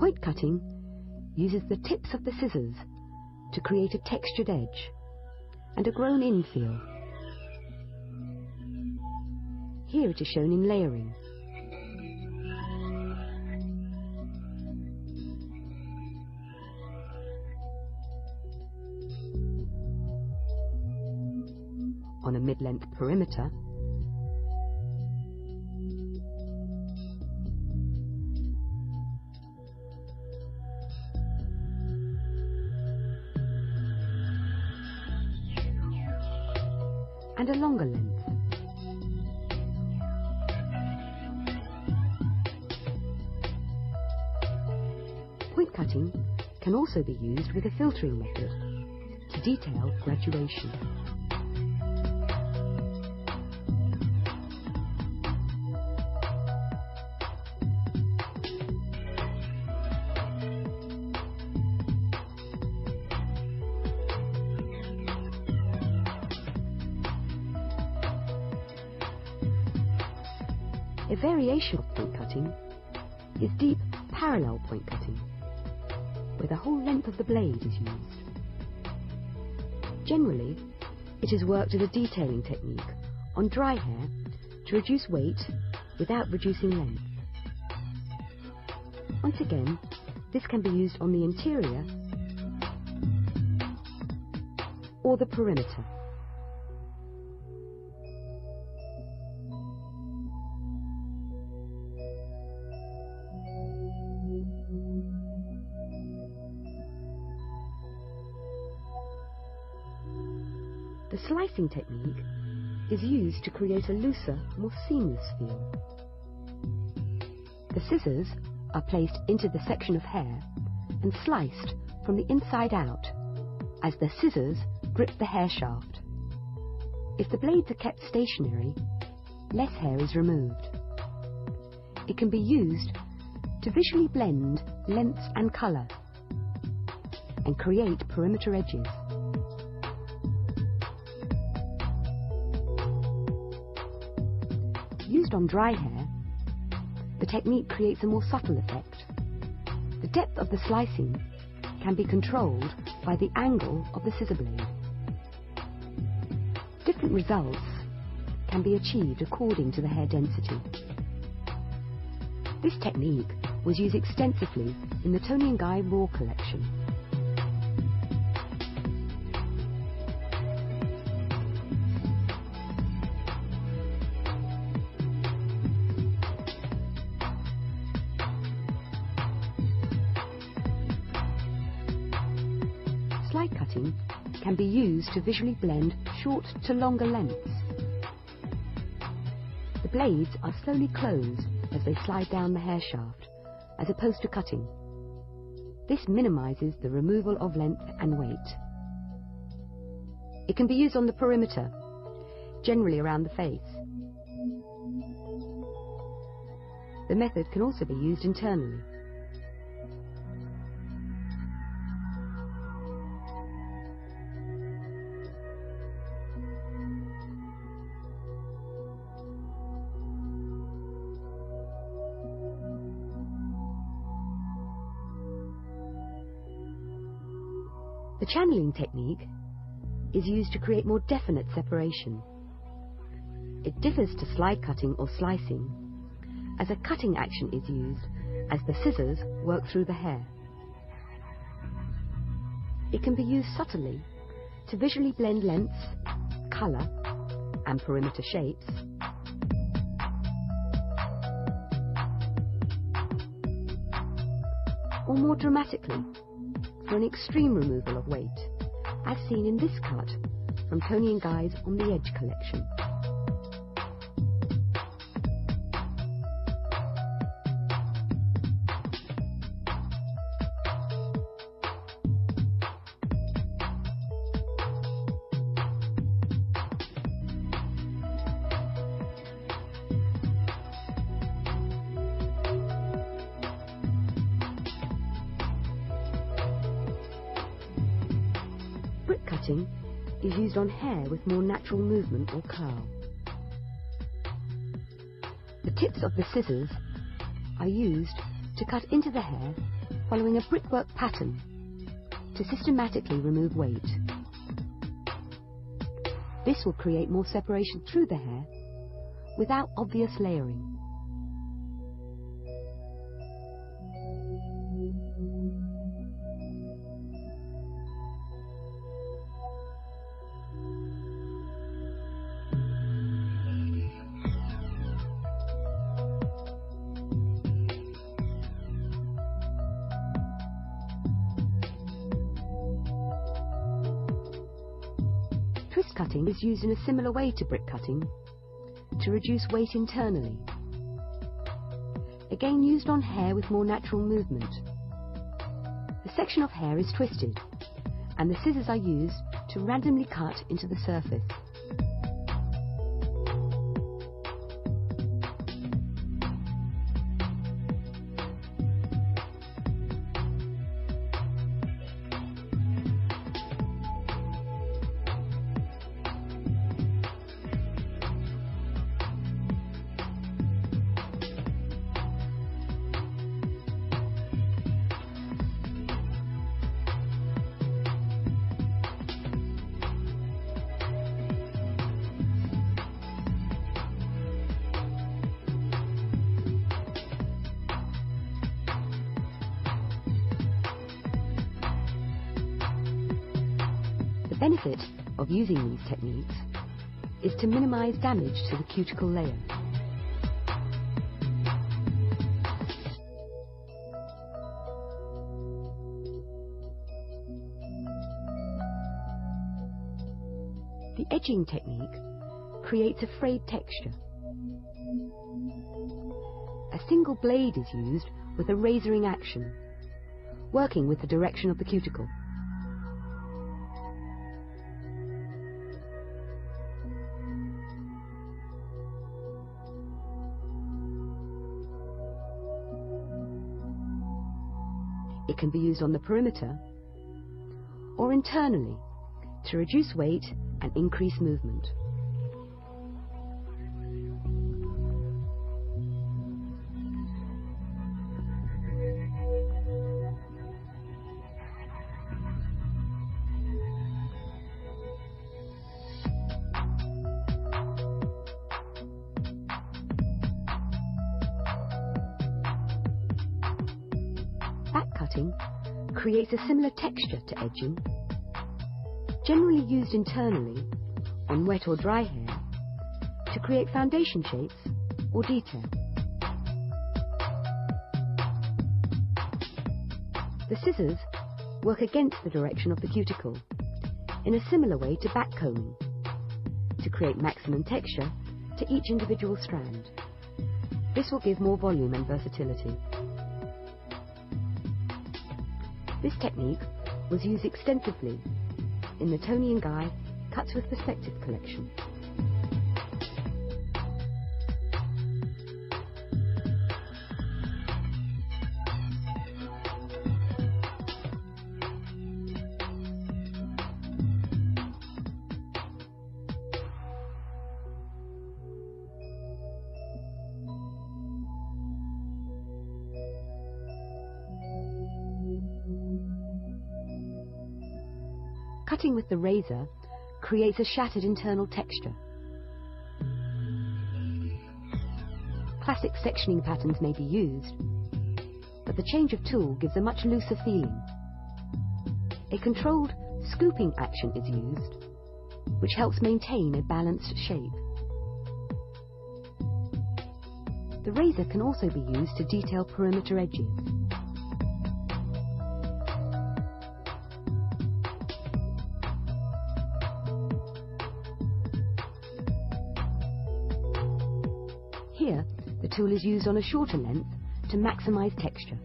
Point cutting uses the tips of the scissors to create a textured edge and a grown-in feel. Here it is shown in layering. On a mid-length perimeter, and a longer length. Point cutting can also be used with a filtering method to detail graduation. A variation of point cutting is deep parallel point cutting, where the whole length of the blade is used. Generally, it is worked as a detailing technique on dry hair to reduce weight without reducing length. Once again, this can be used on the interior or the perimeter. The slicing technique is used to create a looser, more seamless feel. The scissors are placed into the section of hair and sliced from the inside out as the scissors grip the hair shaft. If the blades are kept stationary, less hair is removed. It can be used to visually blend lengths and colour and create perimeter edges. Used on dry hair, the technique creates a more subtle effect. The depth of the slicing can be controlled by the angle of the scissor blade. Different results can be achieved according to the hair density. This technique was used extensively in the Toni & Guy Raw collection. Slide cutting can be used to visually blend short to longer lengths. The blades are slowly closed as they slide down the hair shaft, as opposed to cutting. This minimises the removal of length and weight. It can be used on the perimeter, generally around the face. The method can also be used internally. The channeling technique is used to create more definite separation. It differs to slide cutting or slicing, as a cutting action is used as the scissors work through the hair. It can be used subtly to visually blend lengths, colour and perimeter shapes, or more dramatically, for an extreme removal of weight, as seen in this cut from Toni & Guy's On the Edge collection. Brick cutting is used on hair with more natural movement or curl. The tips of the scissors are used to cut into the hair following a brickwork pattern to systematically remove weight. This will create more separation through the hair without obvious layering. Twist cutting is used in a similar way to brick cutting to reduce weight internally. Again used on hair with more natural movement. The section of hair is twisted and the scissors are used to randomly cut into the surface. The benefit of using these techniques is to minimize damage to the cuticle layer. The edging technique creates a frayed texture. A single blade is used with a razoring action, working with the direction of the cuticle. It can be used on the perimeter or internally to reduce weight and increase movement. Back cutting creates a similar texture to edging, generally used internally on wet or dry hair to create foundation shapes or detail. The scissors work against the direction of the cuticle in a similar way to back combing to create maximum texture to each individual strand. This will give more volume and versatility. This technique was used extensively in the Toni & Guy Cuts with Perspective collection. Cutting with the razor creates a shattered internal texture. Classic sectioning patterns may be used, but the change of tool gives a much looser feeling. A controlled scooping action is used, which helps maintain a balanced shape. The razor can also be used to detail perimeter edges. Here, the tool is used on a shorter length to maximize texture.